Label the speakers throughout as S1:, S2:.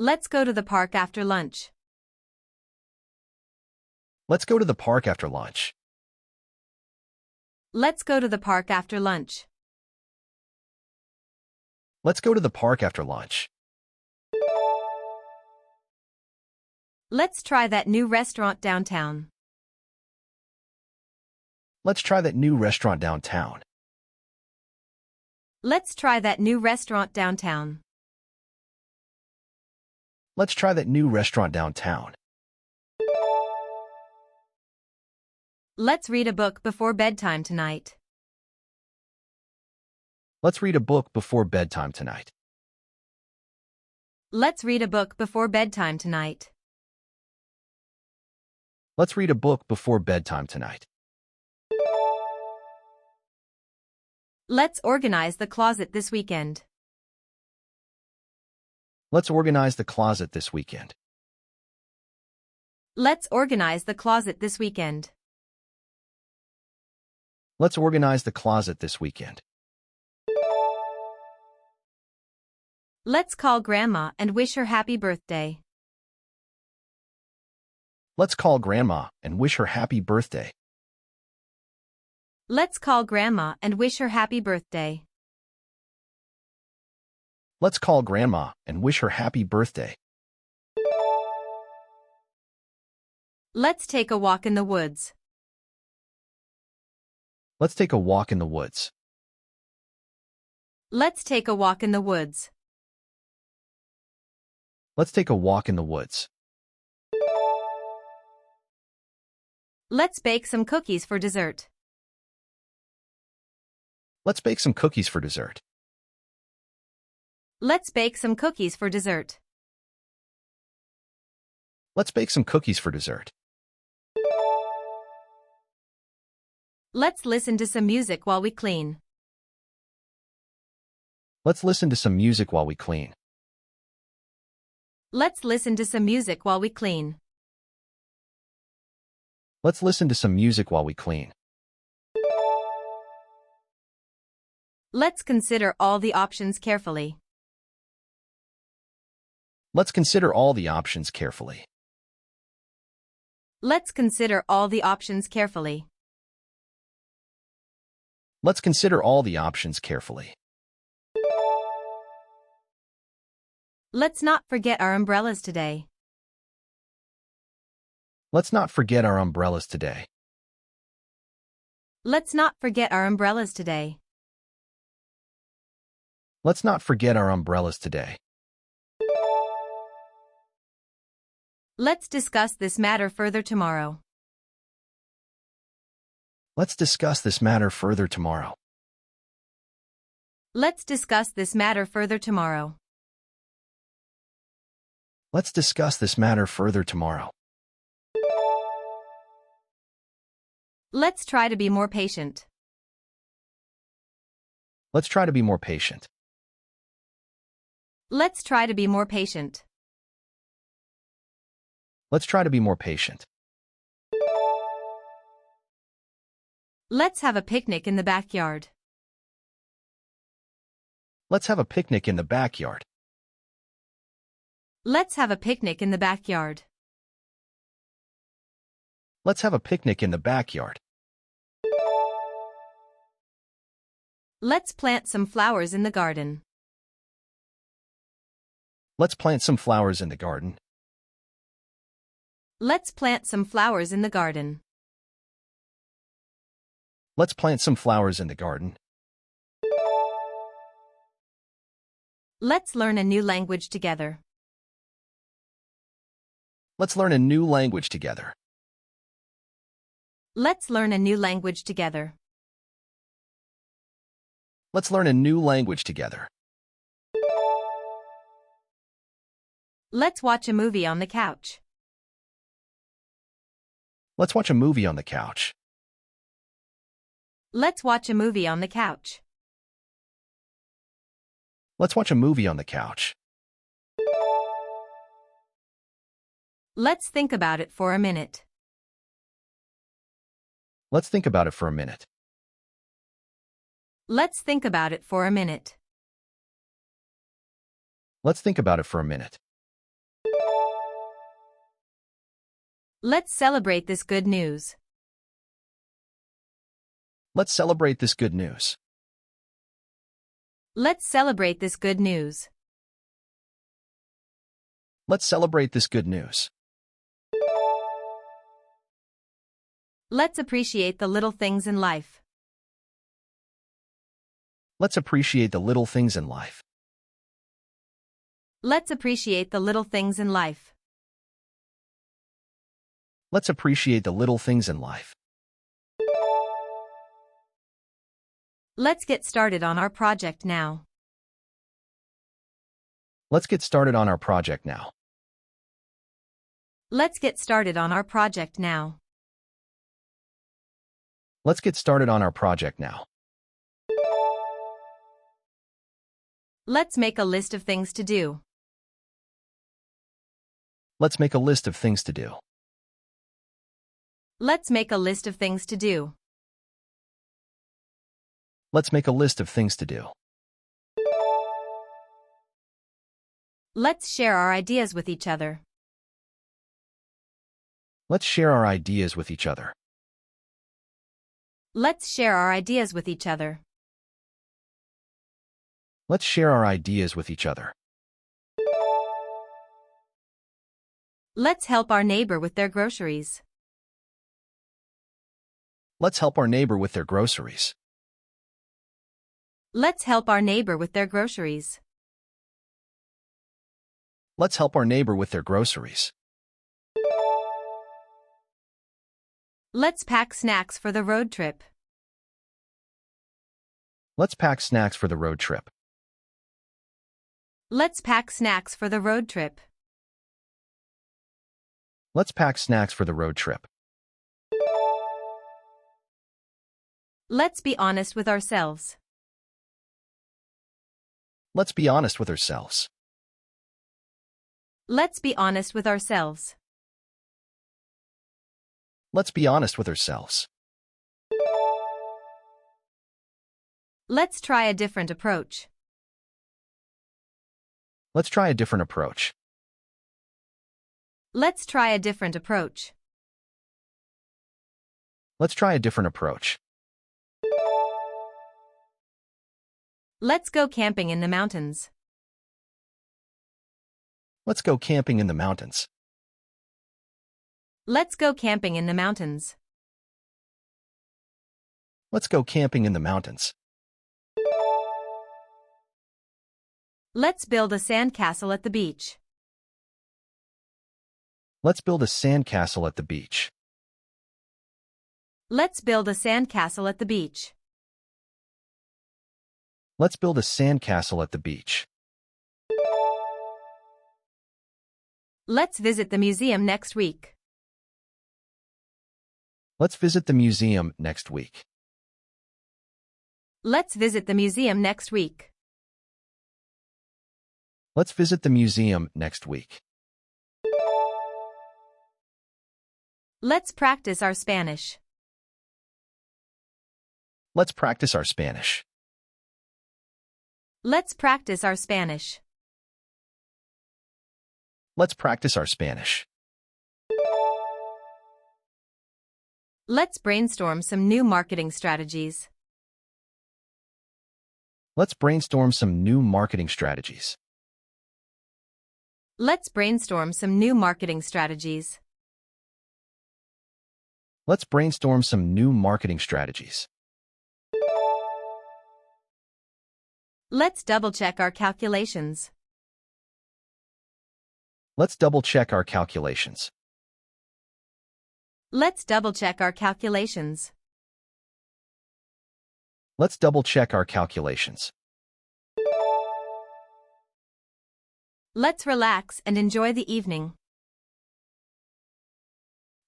S1: Let's go to the park after lunch.
S2: Let's go to the park after lunch.
S1: Let's go to the park after lunch.
S2: Let's go to the park after lunch.
S1: Let's try that new restaurant downtown.
S2: Let's try that new restaurant downtown.
S1: Let's try that new restaurant downtown.
S2: Let's try that new restaurant downtown.
S1: Let's read a book before bedtime tonight.
S2: Let's read a book before bedtime tonight.
S1: Let's read a book before bedtime tonight.
S2: Let's read a book before bedtime tonight.
S1: Let's organize the closet this weekend.
S2: Let's organize the closet this weekend.
S1: Let's organize the closet this weekend.
S2: Let's organize the closet this weekend.
S1: Let's call Grandma and wish her happy birthday.
S2: Let's call Grandma and wish her happy birthday.
S1: Let's call Grandma and wish her happy birthday.
S2: Let's call Grandma and wish her happy birthday.
S1: Let's take a walk in the woods.
S2: Let's take a walk in the woods.
S1: Let's take a walk in the woods.
S2: Let's take a walk in the woods.
S1: Let's bake some cookies for dessert.
S2: Let's bake some cookies for dessert.
S1: Let's bake some cookies for dessert.
S2: Let's bake some cookies for dessert.
S1: Let's listen to some music while we clean.
S2: Let's listen to some music while we clean.
S1: Let's listen to some music while we clean.
S2: Let's listen to some music while we clean.
S1: Let's consider all the options carefully.
S2: Let's consider all the options carefully.
S1: Let's consider all the options carefully.
S2: Let's consider all the options carefully.
S1: Let's not forget our umbrellas today.
S2: Let's not forget our umbrellas today.
S1: Let's not forget our umbrellas today.
S2: Let's not forget our umbrellas today.
S1: Let's discuss this matter further tomorrow.
S2: Let's discuss this matter further tomorrow.
S1: Let's discuss this matter further tomorrow.
S2: Let's discuss this matter further tomorrow.
S1: Let's try to be more patient.
S2: Let's try to be more patient.
S1: Let's try to be more patient.
S2: Let's try to be more patient.
S1: Let's have a picnic in the backyard.
S2: Let's have a picnic in the backyard.
S1: Let's have a picnic in the backyard.
S2: Let's have a picnic in the backyard.
S1: Let's plant some flowers in the garden.
S2: Let's plant some flowers in the garden.
S1: Let's plant some flowers in the garden.
S2: Let's plant some flowers in the garden.
S1: Let's learn a new language together.
S2: Let's learn a new language together.
S1: Let's learn a new language together.
S2: Let's learn a new language together.
S1: Let's watch a movie on the couch.
S2: Let's watch a movie on the couch.
S1: Let's watch a movie on the couch.
S2: Let's watch a movie on the couch.
S1: Let's think about it for a minute.
S2: Let's think about it for a minute.
S1: Let's think about it for a minute.
S2: Let's think about it for a minute.
S1: Let's celebrate this good news.
S2: Let's celebrate this good news.
S1: Let's celebrate this good news.
S2: Let's celebrate this good news.
S1: Let's appreciate the little things in life.
S2: Let's appreciate the little things in life.
S1: Let's appreciate the little things in life.
S2: Let's appreciate the little things in life.
S1: Let's get started on our project now.
S2: Let's get started on our project now.
S1: Let's get started on our project now.
S2: Let's get started on our project now.
S1: Let's make a list of things to do.
S2: Let's make a list of things to do.
S1: Let's make a list of things to do.
S2: Let's make a list of things to do.
S1: Let's share our ideas with each other.
S2: Let's share our ideas with each other.
S1: Let's share our ideas with each other.
S2: Let's share our ideas with each other.
S1: Let's help our neighbor with their groceries.
S2: Let's help our neighbor with their groceries.
S1: Let's help our neighbor with their groceries.
S2: Let's help our neighbor with their groceries.
S1: Let's pack snacks for the road trip.
S2: Let's pack snacks for the road trip.
S1: Let's pack snacks for the road trip.
S2: Let's pack snacks for the road trip.
S1: Let's be honest with ourselves.
S2: Let's be honest with ourselves.
S1: Let's be honest with ourselves.
S2: Let's be honest with ourselves.
S1: Let's try a different approach.
S2: Let's try a different approach.
S1: Let's try a different approach.
S2: Let's try a different approach.
S1: Let's go camping in the mountains.
S2: Let's go camping in the mountains.
S1: Let's go camping in the mountains.
S2: Let's go camping in the mountains.
S1: Let's build a sandcastle at the beach.
S2: Let's build a sandcastle at the beach.
S1: Let's build a sandcastle at the beach.
S2: Let's build a sandcastle at the beach.
S1: Let's visit the museum next week.
S2: Let's visit the museum next week.
S1: Let's visit the museum next week.
S2: Let's visit the museum next week.
S1: Let's practice our Spanish.
S2: Let's practice our Spanish.
S1: Let's practice our Spanish.
S2: Let's practice our Spanish.
S1: Let's brainstorm some new marketing strategies.
S2: Let's brainstorm some new marketing strategies.
S1: Let's brainstorm some new marketing strategies.
S2: Let's brainstorm some new marketing strategies.
S1: Let's double-check our calculations.
S2: Let's double-check our calculations.
S1: Let's double-check our calculations.
S2: Let's double-check our calculations.
S1: Let's relax and enjoy the evening.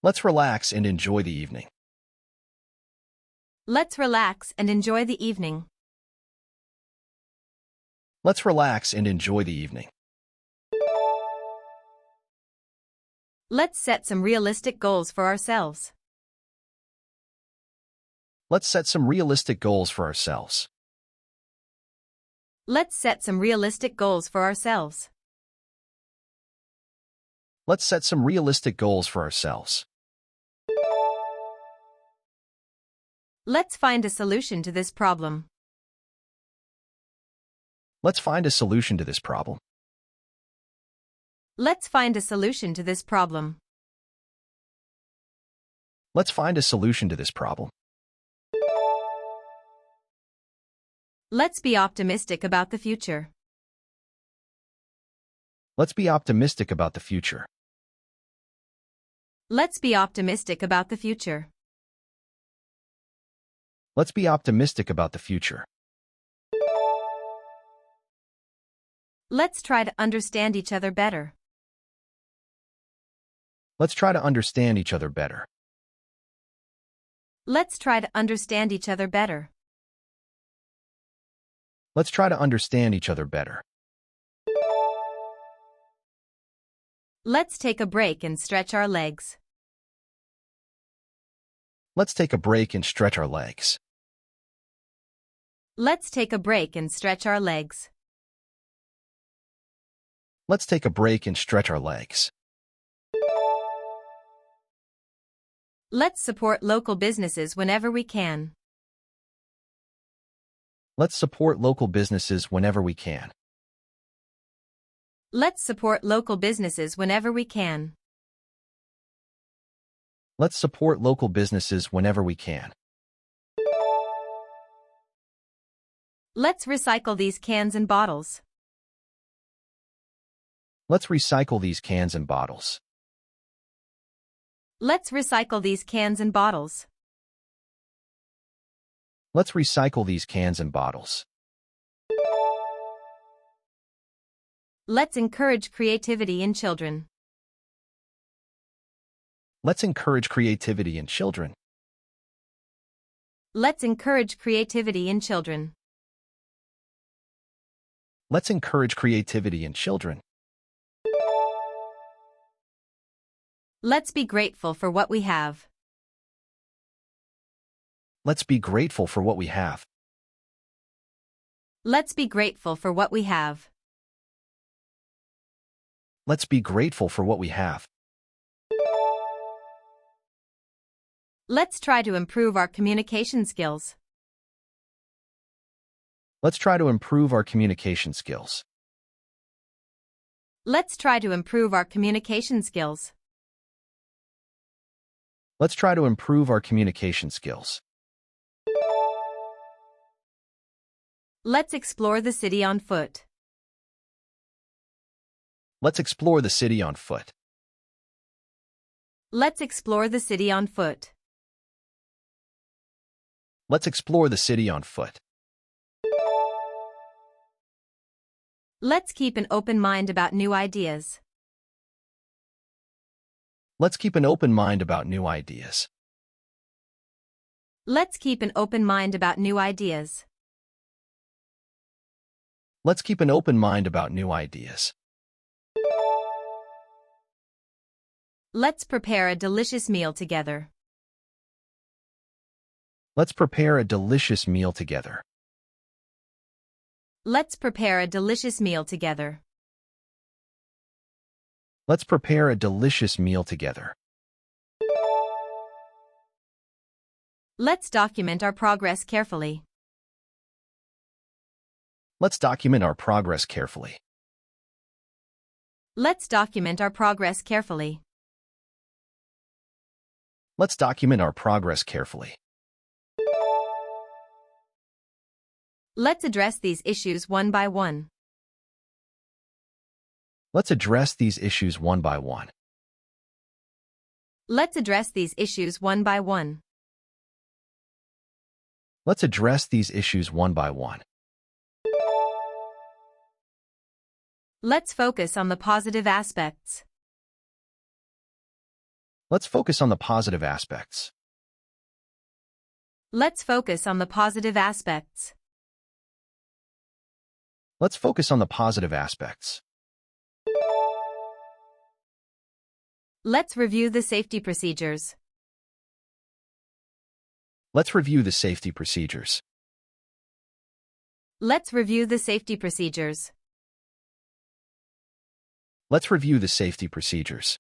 S2: Let's relax and enjoy the evening.
S1: Let's relax and enjoy the evening.
S2: Let's relax and enjoy the evening.
S1: Let's set some realistic goals for ourselves.
S2: Let's set some realistic goals for ourselves.
S1: Let's set some realistic goals for ourselves.
S2: Let's set some realistic goals for ourselves.
S1: Let's find a solution to this problem.
S2: Let's find a solution to this problem.
S1: Let's find a solution to this problem.
S2: Let's find a solution to this problem.
S1: Let's be optimistic about the future.
S2: Let's be optimistic about the future.
S1: Let's be optimistic about the future.
S2: Let's be optimistic about the future.
S1: Let's try to understand each other better.
S2: Let's try to understand each other better.
S1: Let's try to understand each other better.
S2: Let's try to understand each other better.
S1: Let's take a break and stretch our legs.
S2: Let's take a break and stretch our legs.
S1: Let's take a break and stretch our legs.
S2: Let's take a break and stretch our legs.
S1: Let's support local businesses whenever we can.
S2: Let's support local businesses whenever we can.
S1: Let's support local businesses whenever we can.
S2: Let's support local businesses whenever we can.
S1: Let's recycle these cans and bottles.
S2: Let's recycle these cans and bottles.
S1: Let's recycle these cans and bottles.
S2: Let's recycle these cans and bottles.
S1: Let's encourage creativity in children.
S2: Let's encourage creativity in children.
S1: Let's encourage creativity in children.
S2: Let's encourage creativity in children.
S1: Let's be grateful for what we have.
S2: Let's be grateful for what we have.
S1: Let's be grateful for what we have.
S2: Let's be grateful for what we have.
S1: Let's try to improve our communication skills.
S2: Let's try to improve our communication skills.
S1: Let's try to improve our communication skills.
S2: Let's try to improve our communication skills.
S1: Let's explore the city on foot.
S2: Let's explore the city on foot.
S1: Let's explore the city on foot.
S2: Let's explore the city on foot.
S1: Let's keep an open mind about new ideas.
S2: Let's keep an open mind about new ideas.
S1: Let's keep an open mind about new ideas.
S2: Let's keep an open mind about new ideas.
S1: Let's prepare a delicious meal together.
S2: Let's prepare a delicious meal together.
S1: Let's prepare a delicious meal together.
S2: Let's prepare a delicious meal together.
S1: Let's document our progress carefully.
S2: Let's document our progress carefully.
S1: Let's document our progress carefully.
S2: Let's document our progress carefully.
S1: Let's address these issues one by one.
S2: Let's address these issues one by one.
S1: Let's address these issues one by one.
S2: Let's address these issues one by one.
S1: Let's focus on the positive aspects.
S2: Let's focus on the positive aspects.
S1: Let's focus on the positive aspects.
S2: Let's focus on the positive aspects.
S1: Let's review the safety procedures.
S2: Let's review the safety procedures.
S1: Let's review the safety procedures.
S2: Let's review the safety procedures.